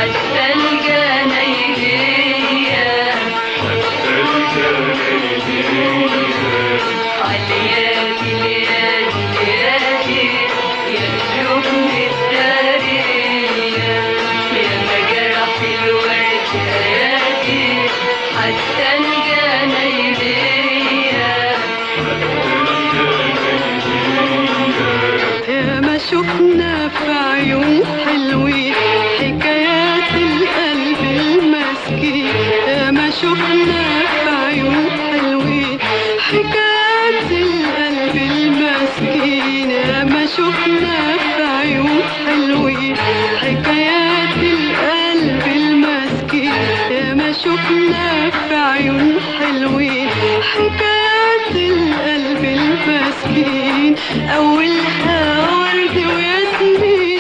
حتى الجناينية علياتي ليالي ليالي يا قلوب متدارية يا مجرح الورد هادي حتى الجناينية يا ما شفنا في عيون حلوين حكايات القلب المسكين يا ما شفنا في عيون حلوين حكايات القلب المسكين يا ما شفنا في عيون حلوين حكايات القلب المسكين يا ما شفنا في عيون حلوين حكايات القلب المسكين أولها ورد وياسمين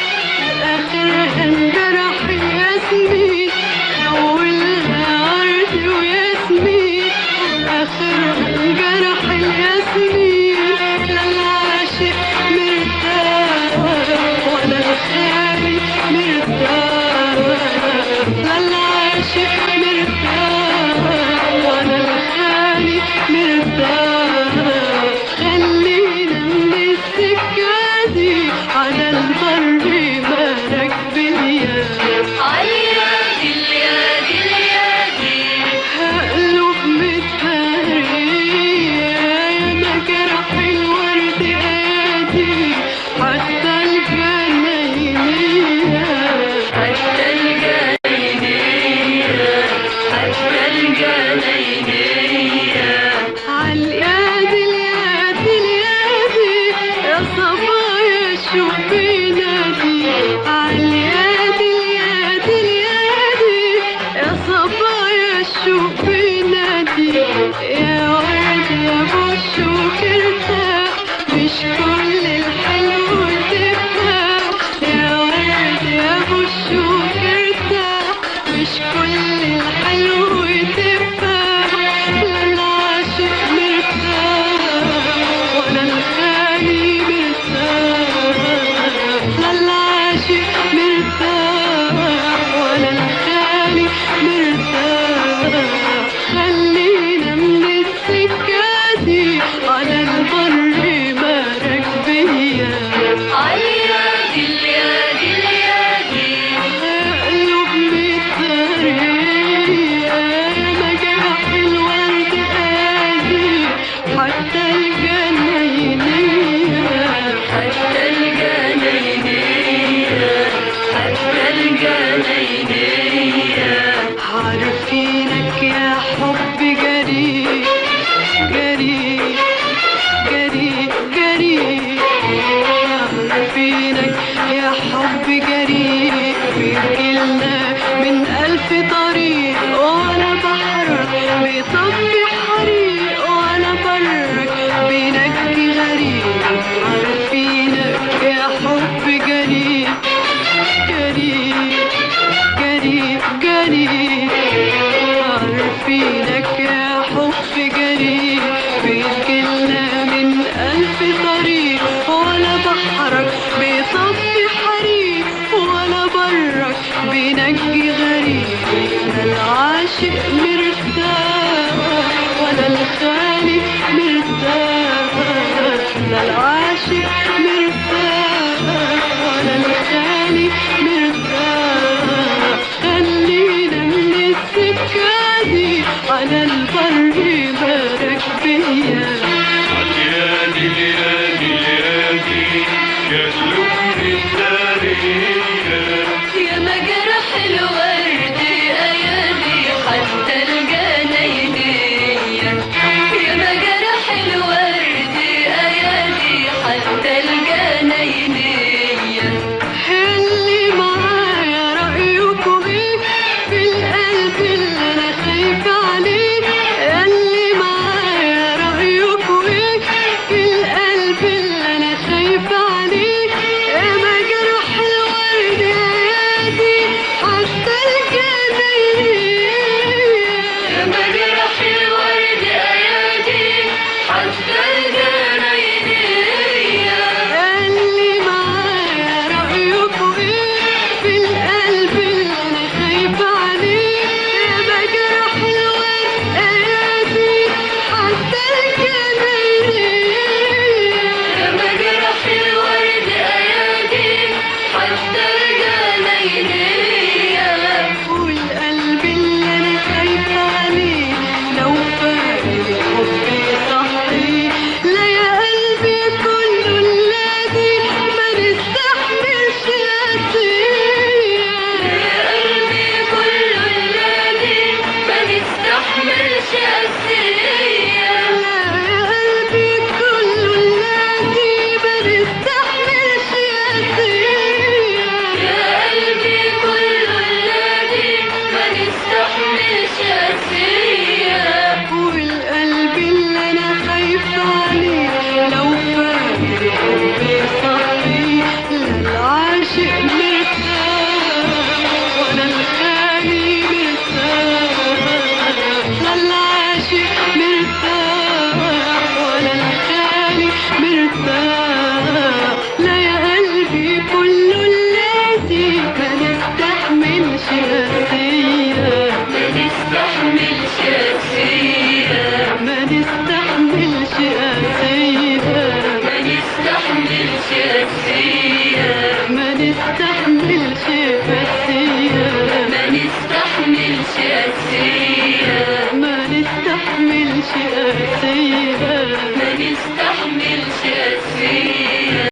آخرها انجرح ياسمين أولها ورد وياسمين آخرها انجرح الياسمين لا العاشق مرتاح ولا الخالي مرتاح لا العاشق مرتاح ولا الخالي مرتاح خلينا من السكة دي على البر مالك بيا عيادي اليادي اليادي هقلب متهرية يا مجرح الورد هادي حتى الجناينية حتى الجناينية حتى الجناينية عاليادي اليادي اليادي يا صبايا شوف بينادي عاليادي اليادي اليادي يا صبايا شوف بينادي يا ورد يا بوش وكرتاح مش كل الحلو تفتح يا ورد يا بوش وكرتاح مش كل الحلو تفتح لا العاشق مرتاح ولا الخالي مرتاح لا العاشق مرتاح ولا الخالي مرتاح خلينا من السكة دي على البر مالك بيا عيادي اليادي اليادي قلوب متدارية يا مجرح الورد هادي حتى الجناينية حتى الجناينية حتى الجناينية عارفينك يا حب جريء جريء جريء جريء عارفينك يا حب جريء بيجيلنا من ألف طريق وأنا بحرك بيطفي حريق وأنا برك بينجي غريب عارفينك يا حب جريء جريء جريء جريء عارفينك يا حب جريء بيجيلنا من ألف طريق ولا بحرك بيطفي حريق ولا برك بينجي غريب لا العاشق مرتاح ولا الخالي مرتاح لا العاشق مرتاح ولا الخالي مرتاح خلينا من السكة دي على البر بارك بيا عاليادي اليادي اليادي يا قلوب متدارية يا مجرح الورد نستاهلش قاسية. ما